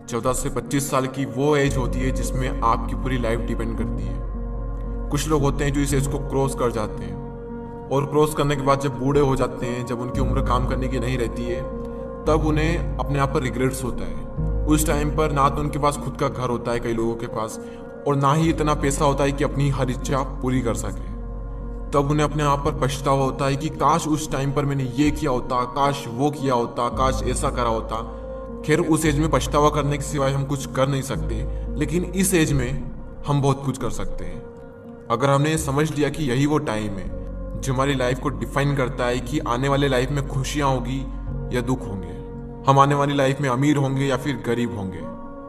14 से 25 साल की वो एज होती है जिसमें आपकी पूरी लाइफ डिपेंड करती है। कुछ लोग होते हैं जो इस एज को क्रॉस कर जाते हैं और क्रॉस करने के बाद जब बूढ़े हो जाते हैं, जब उनकी उम्र काम करने की नहीं रहती है, तब उन्हें अपने आप पर रिग्रेट्स होता है। उस टाइम पर ना तो उनके पास खुद का घर होता है कई लोगों के पास, और ना ही इतना पैसा होता है कि अपनी हर इच्छा पूरी कर सके। तब उन्हें अपने आप पर पछतावा होता है कि काश उस टाइम पर मैंने ये किया होता, काश वो किया होता, काश ऐसा करा होता। खैर, उस एज में पछतावा करने के सिवाय हम कुछ कर नहीं सकते, लेकिन इस एज में हम बहुत कुछ कर सकते हैं। अगर हमने समझ लिया कि यही वो टाइम है जो हमारी लाइफ को डिफाइन करता है कि आने वाले लाइफ में खुशियां होगी या दुख होंगे, हम आने वाली लाइफ में अमीर होंगे या फिर गरीब होंगे।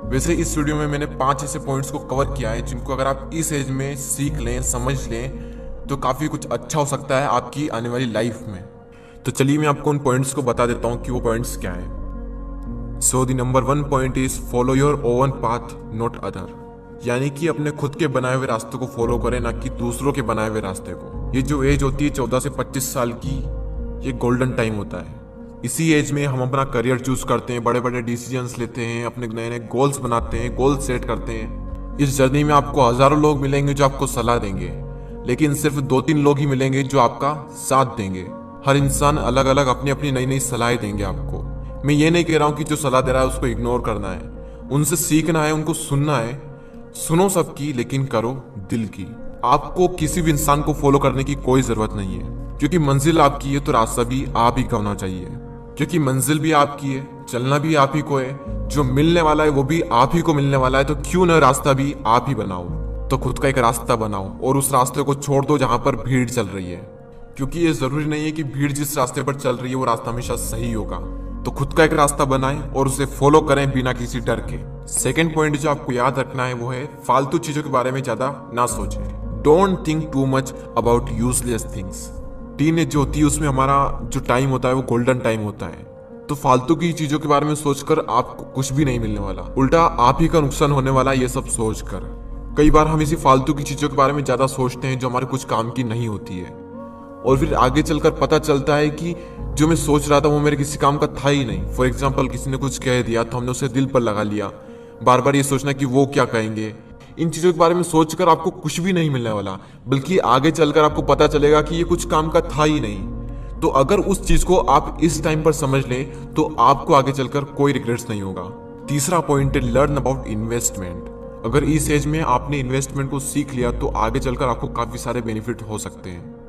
वैसे इस वीडियो में मैंने 5 ऐसे पॉइंट्स को कवर किया है जिनको अगर आप इस एज में सीख लें, समझ लें, तो काफ़ी कुछ अच्छा हो सकता है आपकी आने वाली लाइफ में। तो चलिए मैं आपको उन पॉइंट्स को बता देता हूँ कि वो पॉइंट्स क्या हैं। So the number 1 point is follow your own path not other, यानी कि अपने खुद के बनाए हुए रास्ते को फॉलो करें, ना कि दूसरों के बनाए हुए रास्ते को। ये जो एज होती है 14 से 25 साल की, ये गोल्डन टाइम होता है। इसी एज में हम अपना करियर चूज करते हैं, बड़े बड़े डिसीजंस लेते हैं, अपने नए नए गोल्स बनाते हैं, गोल सेट करते हैं। इस जर्नी में आपको हजारों लोग मिलेंगे जो आपको सलाह देंगे, लेकिन सिर्फ 2-3 लोग ही मिलेंगे जो आपका साथ देंगे। हर इंसान अलग अलग अपनी अपनी नई नई सलाह देंगे आपको। मैं ये नहीं कह रहा हूँ कि जो सलाह दे रहा है उसको इग्नोर करना है, उनसे सीखना है, उनको सुनना है। सुनो सबकी, लेकिन करो दिल की। आपको किसी भी इंसान को फॉलो करने की कोई जरूरत नहीं है, क्योंकि मंजिल आपकी है तो रास्ता भी आप ही का होना चाहिए। क्योंकि मंजिल भी आपकी है, चलना भी आप ही को है, जो मिलने वाला है वो भी आप ही को मिलने वाला है, तो क्यों न रास्ता भी आप ही बनाओ। तो खुद का एक रास्ता बनाओ और उस रास्ते को छोड़ दो जहां पर भीड़ चल रही है, क्योंकि ये जरूरी नहीं है कि भीड़ जिस रास्ते पर चल रही है वो रास्ता हमेशा सही होगा। तो खुद का एक रास्ता बनाएं और उसे फॉलो करें बिना किसी डर के। सेकंड पॉइंट जो आपको याद रखना है वो है फालतू चीजों के बारे में ज्यादा ना सोचें। Don't think too much about useless things. Teenage जो होती है उसमें हमारा जो टाइम होता है वो गोल्डन टाइम होता है, तो फालतू की चीजों के बारे में सोचकर आपको कुछ भी नहीं मिलने वाला, उल्टा आप ही का नुकसान होने वाला ये सब सोचकर। कई बार हम इसी फालतू की चीजों के बारे में ज्यादा सोचते हैं जो हमारे कुछ काम की नहीं होती है, और फिर आगे चलकर पता चलता है कि जो मैं सोच रहा था वो मेरे किसी काम का था ही नहीं। फॉर एग्जाम्पल, किसी ने कुछ कह दिया तो हमने उसे दिल पर लगा लिया, बार बार ये सोचना कि वो क्या कहेंगे। इन चीजों के बारे में सोचकर आपको कुछ भी नहीं मिलने वाला, बल्कि आगे चलकर आपको पता चलेगा कि ये कुछ काम का था ही नहीं। तो अगर उस चीज को आप इस टाइम पर समझ लें तो आपको आगे चलकर कोई रिग्रेट्स नहीं होगा। तीसरा पॉइंट है लर्न अबाउट इन्वेस्टमेंट। अगर इस एज में आपने इन्वेस्टमेंट को सीख लिया तो आगे चलकर आपको काफी सारे बेनिफिट हो सकते हैं।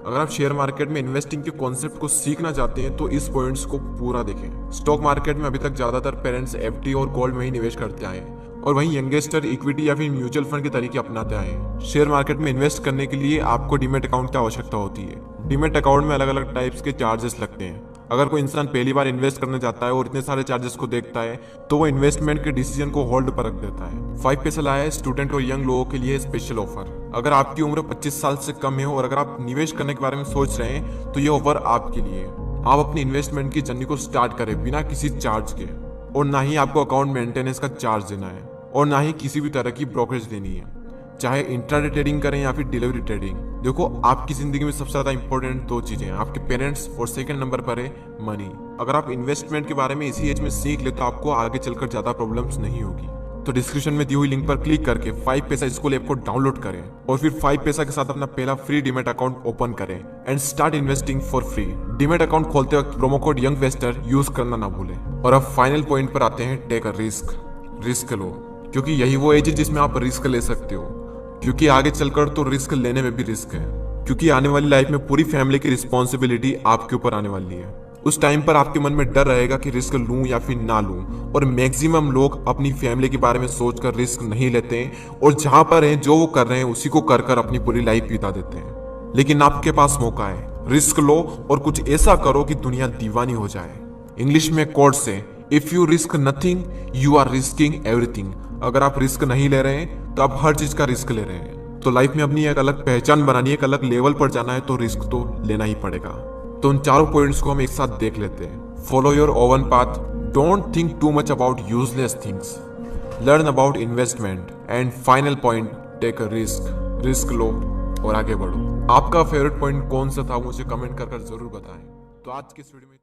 अगर आप शेयर मार्केट में इन्वेस्टिंग के कॉन्सेप्ट को सीखना चाहते हैं तो इस पॉइंट्स को पूरा देखें। स्टॉक मार्केट में अभी तक ज्यादातर पेरेंट्स एफडी और गोल्ड में ही निवेश करते आए, और वहीं यंगेस्टर इक्विटी या फिर म्यूचुअल फंड के तरीके अपनाते आए। शेयर मार्केट में इन्वेस्ट करने के लिए आपको डीमैट अकाउंट की आवश्यकता होती है। डीमैट अकाउंट में अलग अलग टाइप्स के चार्जेस लगते हैं। अगर कोई इंसान पहली बार इन्वेस्ट करने जाता है और इतने सारे चार्जेस को देखता है तो वो इन्वेस्टमेंट के डिसीजन को होल्ड पर रख देता है। 5 पैसा लाया है स्टूडेंट और यंग लोगों के लिए स्पेशल ऑफर। अगर आपकी उम्र 25 साल से कम है और अगर आप निवेश करने के बारे में सोच रहे हैं तो ये ऑफर आपके लिए। आप अपनी इन्वेस्टमेंट की जर्नी को स्टार्ट करें बिना किसी चार्ज के, और ना ही आपको अकाउंट मेंटेनेंस का चार्ज देना है, और ना ही किसी भी तरह की ब्रोकरेज देनी है, चाहे इंट्राडे ट्रेडिंग करें या फिर डिलीवरी ट्रेडिंग। देखो, आपकी जिंदगी में सबसे ज्यादा इंपॉर्टेंट 2 चीजें हैं, आपके पेरेंट्स, और सेकंड नंबर पर है मनी। अगर आप इन्वेस्टमेंट के बारे में इसी एज में सीख ले तो आपको आगे चलकर ज्यादा प्रॉब्लम्स नहीं होगी। तो डिस्क्रिप्शन में दी हुई लिंक पर क्लिक करके 5 पैसा स्कूल ऐप को डाउनलोड करें और फिर 5 पैसा के साथ अपना पहला फ्री डीमैट अकाउंट ओपन करें and start investing for free. Demat account खोलते वक्त प्रोमो कोड यंगवेस्टर यूज करना ना भूलें। और अब फाइनल पॉइंट पर आते हैं, टेक अ रिस्क। रिस्क लो, क्योंकि यही वो एज है जिसमें आप रिस्क ले सकते हो, क्योंकि आगे चलकर तो रिस्क लेने में भी रिस्क है, क्योंकि आने वाली लाइफ में पूरी फैमिली की रिस्पॉन्सिबिलिटी आपके ऊपर आने वाली है। उस टाइम पर आपके मन में डर रहेगा कि रिस्क लूं या फिर ना लूं, और मैक्सिमम लोग अपनी फैमिली के बारे में सोचकर रिस्क नहीं लेते हैं, और जहां पर हैं जो वो कर रहे हैं उसी को कर कर अपनी पूरी लाइफ बिता देते हैं। लेकिन आपके पास मौका है, रिस्क लो और कुछ ऐसा करो कि दुनिया दीवानी हो जाए। इंग्लिश में कोट से, if you risk nothing you are risking everything. अगर आप रिस्क नहीं ले रहे हैं तो आप हर चीज का रिस्क ले रहे हैं। तो लाइफ में अपनी एक अलग पहचान बनानी है, एक अलग लेवल पर जाना है, तो रिस्क तो लेना ही पड़ेगा। तो उन चारों पॉइंट्स को हम एक साथ देख लेते हैं। Follow your own path, don't think too much about useless things, learn about investment, and final point, take a risk. Risk लो और आगे बढ़ो। आपका फेवरेट पॉइंट कौन सा था मुझे कमेंट कर जरूर बताएं। तो आज की इस वीडियो में